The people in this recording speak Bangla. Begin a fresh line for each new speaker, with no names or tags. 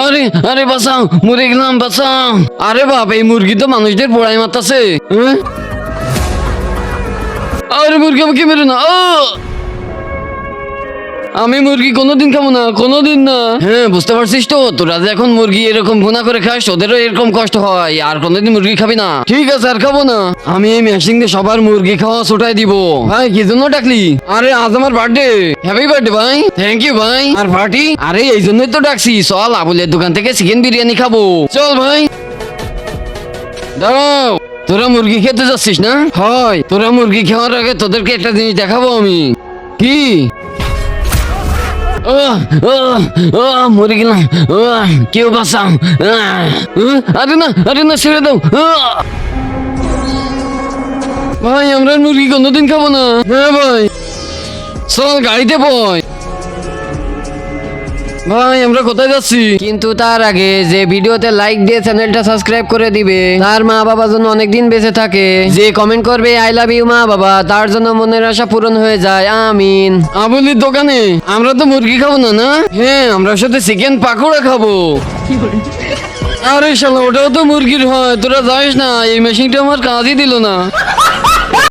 আরে আরে বাঁচাও, মরে গেলাম, বাঁচাও। আরে বাপ, এই মুরগি তো মানুষদের পোড়াই মারতাছে। আরে মুরগি আমাকে মেরো না। আমি মুরগি কোনোদিন খাবো না, কোনোদিন না। হ্যাঁ, বুঝতে পারছিস তো, তোরা যে এখন মুরগি এরকম ভুনা করে খাস, ওদেরও এরকম কষ্ট হয়। আর কোনোদিন মুরগি খাবি না, ঠিক আছে? আর খাবো না। আমি এই মেশিন দিয়ে সবার মুরগি খাওয়া ছুটাই দিব। ভাই, কি জন্য ডাকলি? আরে আজ আমার বার্থডে। হ্যাপি বার্থডে ভাই। থ্যাংক ইউ ভাই। আর পার্টি? আরে এই জন্যই তো ডাকছি, চল আবুলের দোকান থেকে চিকেন বিরিয়ানি খাবো। চল ভাই। দাঁড়াও, তোরা মুরগি খেতে যাচ্ছিস না? হয়, তোরা মুরগি খাওয়ার আগে তোদেরকে একটা জিনিস দেখাবো আমি। কি? মরে গেলাম, কেউ বাঁচাও। আরে না, আরে না, ছেড়ে দাও। ভাই, আমরা মুরগি কোনোদিন খাবো না। হ্যাঁ ভাই, চল গাড়িতে বয়। ভাই, আমরা কোথায় যাচ্ছি? কিন্তু তার আগে যে ভিডিওতে লাইক দিয়ে চ্যানেলটা সাবস্ক্রাইব করে দিবে, তার মা বাবা যেন অনেকদিন বেঁচে থাকে। যে কমেন্ট করবে আই লাভ ইউ মা বাবা, তার জন্য মনের আশা পূরণ হয়ে যায়, আমিন। আবুলির দোকানে আমরা তো মুরগি খাবো না, না? হ্যাঁ, আমরা সাথে চিকেন পাকোড়া খাবো। আরে শালা, ওটাও তো মুরগির হয়, তোরা যাস না। এই মেশিনটা আমার কাজই দিল না।